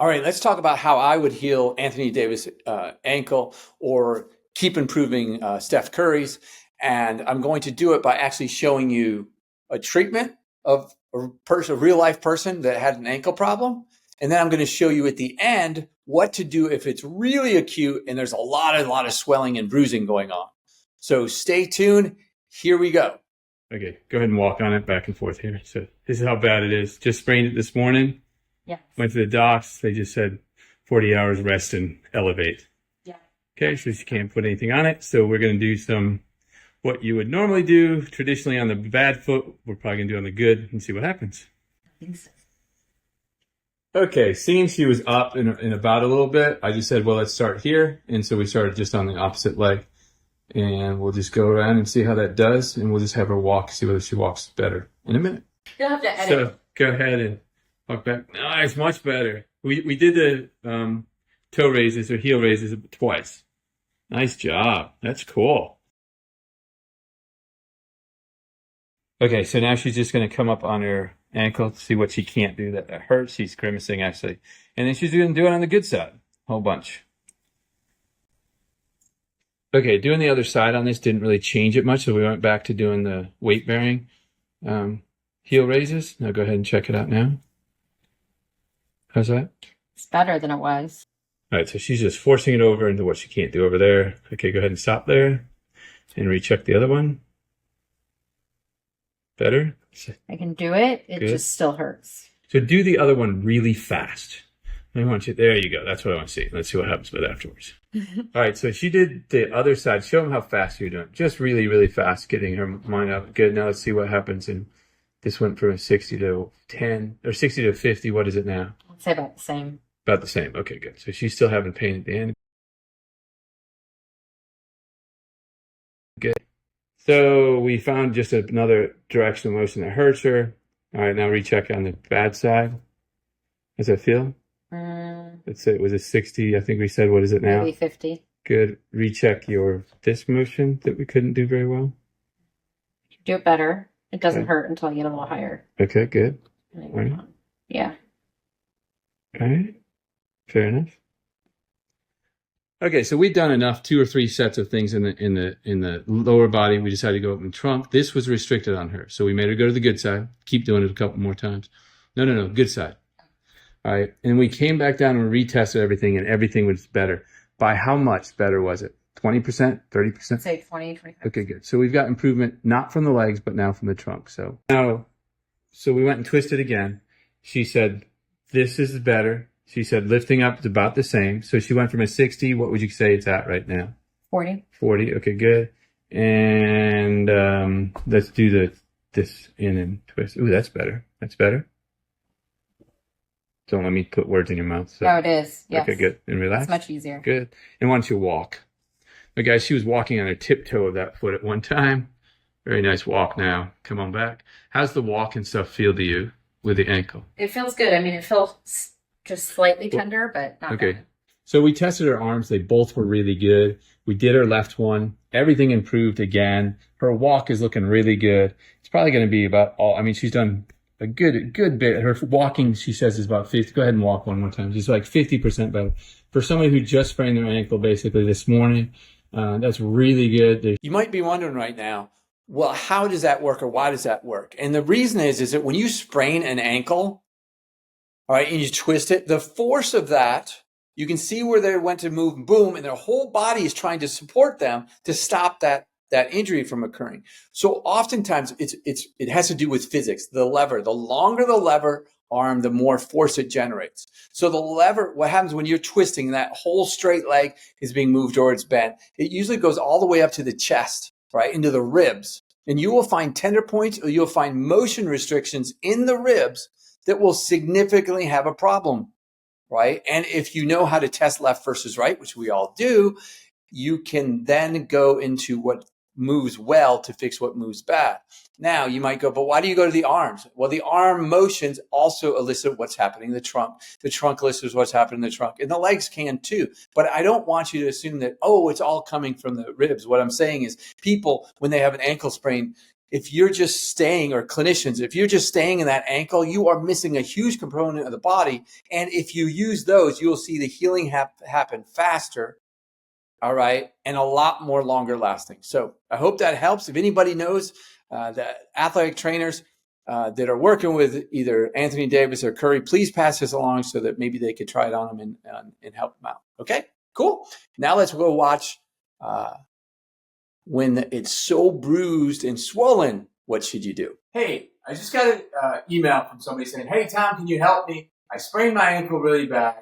All right, let's talk about how I would heal Anthony Davis' ankle or keep improving Steph Curry's. And I'm going to do it by actually showing you a treatment of a real life person that had an ankle problem. And then I'm going to show you at the end what to do if it's really acute and there's a lot of swelling and bruising going on. So stay tuned. Here we go. Okay, go ahead and walk on it back and forth here. So this is how bad it is. Just sprained it this morning. Yeah. Went to the docs. They just said 40 hours rest and elevate. Yeah. Okay, so you can't put anything on it. So we're going to do what you would normally do traditionally on the bad foot. We're probably going to do on the good and see what happens. I think so. Okay, seeing she was up in about a little bit, I just said, well, let's start here. And so we started just on the opposite leg. And we'll just go around and see how that does. And we'll just have her walk, see whether she walks better in a minute. You'll have to edit. So go ahead and walk back. Nice, much better. We did the toe raises or heel raises twice. Nice job. That's cool. Okay, so now she's just going to come up on her ankle to see what she can't do that hurts. She's grimacing, actually. And then she's going to do it on the good side. A whole bunch. Okay, doing the other side on this didn't really change it much, so we went back to doing the weight-bearing heel raises. Now go ahead and check it out now. How's that? It's better than it was. All right, so she's just forcing it over into what she can't do over there. Okay, go ahead and stop there and recheck the other one. Better? I can do it. It Good. just still hurts. So do the other one really fast. I want you, there you go. That's what I want to see. Let's see what happens with it afterwards. All right, so she did the other side. Show them how fast you're doing. Just really, really fast, getting her mind up. Good, now let's see what happens. And this went from a 60 to 10, or 60 to 50. What is it now? I'd say about the same. About the same. Okay, good. So she's still having pain at the end. Good. So we found just another directional motion that hurts her. All right, now recheck on the bad side. How's that feel? Let's say it was a 60. I think we said, what is it now? Maybe 50. Good. Recheck this motion that we couldn't do very well. Do it better. It doesn't Okay. hurt until you get a little higher. Okay, good. All right. Yeah. All right. Fair enough. Okay, so we've done enough, 2 or 3 sets of things in the lower body. We decided to go up in the trunk. This was restricted on her, so we made her go to the good side. Keep doing it a couple more times. No, good side. All right, and we came back down and retested everything, and everything was better. By how much better was it? 20%, 30%? Say 20, 25. Okay, good. So we've got improvement, not from the legs, but now from the trunk. So we went and twisted again. She said, this is better. She said, lifting up is about the same. So she went from a 60. What would you say it's at right now? 40. 40. Okay, good. And let's do this in and twist. Ooh, that's better. That's better. Don't let me put words in your mouth. So. No, it is. Yes. Okay, good. And relax. It's much easier. Good. And why don't you walk? But guys, she was walking on her tiptoe of that foot at one time. Very nice walk now. Come on back. How's the walk and stuff feel to you with the ankle? It feels good. I mean, it feels just slightly tender, but not Okay. bad. So we tested her arms. They both were really good. We did her left one. Everything improved again. Her walk is looking really good. It's probably going to be about she's done a good bit. Her walking, she says, is about 50. Go ahead and walk one more time. She's like 50% better. For somebody who just sprained their ankle basically this morning, that's really good. You might be wondering right now, well, how does that work or why does that work? And the reason is that when you sprain an ankle, all right, and you twist it, the force of that, you can see where they went to move, boom, and their whole body is trying to support them to stop that injury from occurring. So oftentimes it has to do with physics. The lever, the longer the lever arm, the more force it generates. So the lever, what happens when you're twisting, that whole straight leg is being moved or it's bent. It usually goes all the way up to the chest, right, into the ribs. And you will find tender points or you'll find motion restrictions in the ribs that will significantly have a problem, right? And if you know how to test left versus right, which we all do, you can then go into what moves well to fix what moves bad. Now you might go, but why do you go to the arms? Well, the arm motions also elicit what's happening in the trunk. The trunk elicits what's happening in the trunk, and the legs can too. But I don't want you to assume that, it's all coming from the ribs. What I'm saying is people, when they have an ankle sprain, if you're just staying, or clinicians, if you're just staying in that ankle, you are missing a huge component of the body. And if you use those, you'll see the healing happen faster. All right. And a lot more longer lasting. So I hope that helps. If anybody knows the athletic trainers that are working with either Anthony Davis or Curry, please pass this along so that maybe they could try it on them and help them out. Okay, cool. Now let's go watch when it's so bruised and swollen, what should you do? Hey, I just got an email from somebody saying, hey, Tom, can you help me? I sprained my ankle really bad.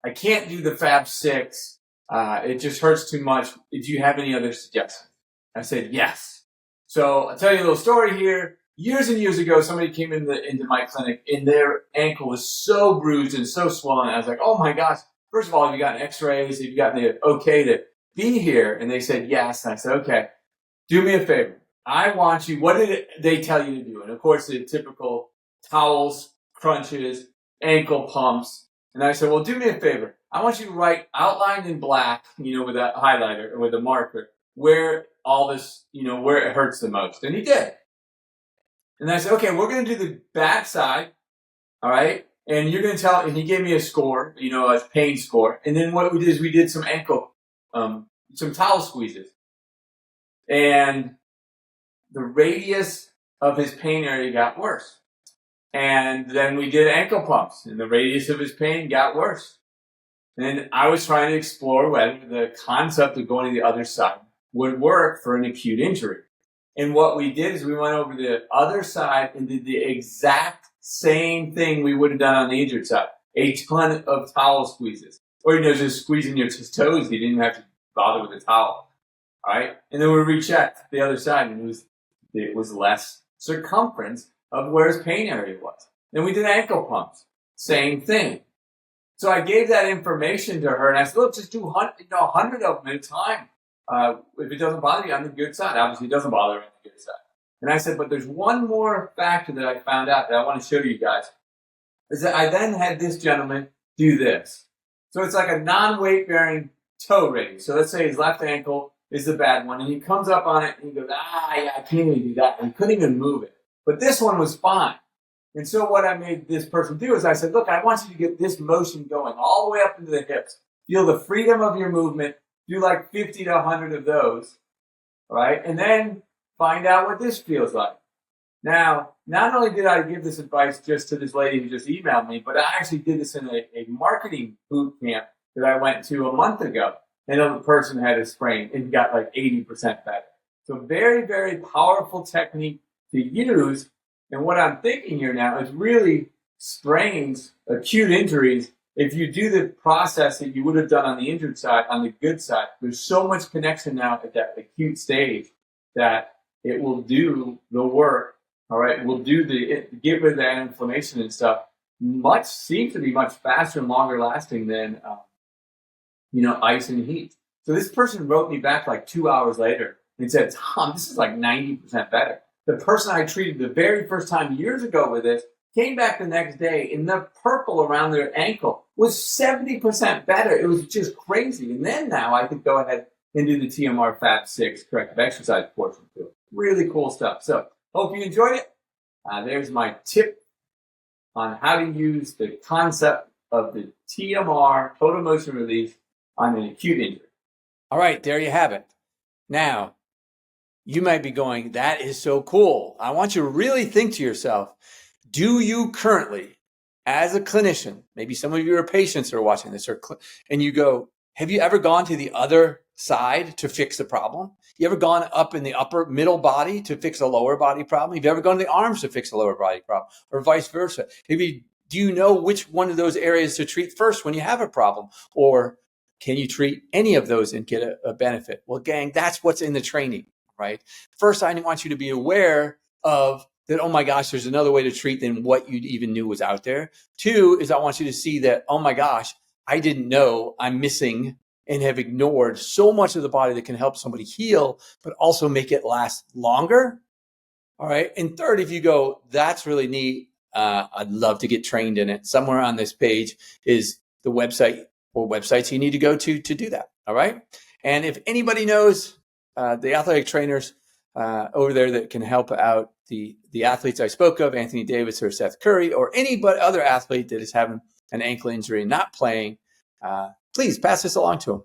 I can't do the Fab 6. It just hurts too much. Do you have any other suggestions? I said, yes. So I'll tell you a little story here. Years and years ago, somebody came into my clinic and their ankle was so bruised and so swollen. I was like, oh my gosh. First of all, have you gotten x-rays? Have you gotten the okay to be here? And they said, yes. And I said, okay, do me a favor. I want you, what did they tell you to do? And of course, the typical towels, crunches, ankle pumps. And I said, well, do me a favor. I want you to write outlined in black, with a highlighter or with a marker, where all this, where it hurts the most. And he did. And I said, okay, we're going to do the back side. All right. And you're going to tell, and he gave me a score, a pain score. And then what we did is we did some ankle, some towel squeezes. And the radius of his pain area got worse. And then we did ankle pumps, and the radius of his pain got worse. And I was trying to explore whether the concept of going to the other side would work for an acute injury. And what we did is we went over the other side and did the exact same thing we would have done on the injured side. A ton of towel squeezes. Or, just squeezing your toes. You didn't have to bother with a towel. All right? And then we rechecked the other side, and it was less circumference of where his pain area was. Then we did ankle pumps. Same thing. So I gave that information to her, and I said, look, just do 100 of them at a time. If it doesn't bother you on the good side. Obviously, it doesn't bother me on the good side. And I said, but there's one more factor that I found out that I want to show you guys. Is that I then had this gentleman do this. So it's like a non-weight bearing toe raise. So let's say his left ankle is the bad one, and he comes up on it, and he goes, yeah, I can't even do that. And he couldn't even move it. But this one was fine. And so what I made this person do is I said, look, I want you to get this motion going all the way up into the hips. Feel the freedom of your movement. Do like 50 to 100 of those. All right? And then find out what this feels like. Now, not only did I give this advice just to this lady who just emailed me, but I actually did this in a marketing boot camp that I went to a month ago. And the person had a sprain and got like 80% better. So very, very powerful technique to use. And what I'm thinking here now is really sprains, acute injuries. If you do the process that you would have done on the injured side, on the good side, there's so much connection now at that acute stage that it will do the work. All right, it will do get rid of that inflammation and stuff. Seems to be much faster and longer lasting than ice and heat. So this person wrote me back like 2 hours later and said, Tom, this is like 90% better. The person I treated the very first time years ago with this came back the next day, and the purple around their ankle was 70% better. It was just crazy. And then now I could go ahead and do the TMR Fab 6 corrective exercise portion too. Really cool stuff. So hope you enjoyed it. There's my tip on how to use the concept of the TMR, total motion release, on an acute injury. All right, there you have it. Now, you might be going, that is so cool. I want you to really think to yourself, do you currently, as a clinician, maybe some of your patients are watching this, and you go, have you ever gone to the other side to fix the problem? You ever gone up in the upper middle body to fix a lower body problem? Have you ever gone to the arms to fix a lower body problem, or vice versa? Do you know which one of those areas to treat first when you have a problem? Or can you treat any of those and get a benefit? Well, gang, that's what's in the training, right? First, I want you to be aware of that, oh my gosh, there's another way to treat than what you even knew was out there. Two is I want you to see that, oh my gosh, I didn't know I'm missing and have ignored so much of the body that can help somebody heal, but also make it last longer. All right. And third, if you go, that's really neat. I'd love to get trained in it. Somewhere on this page is the website or websites you need to go to do that. All right. And if anybody knows the athletic trainers over there that can help out the athletes I spoke of, Anthony Davis or Seth Curry, or any but other athlete that is having an ankle injury and not playing, please pass this along to them.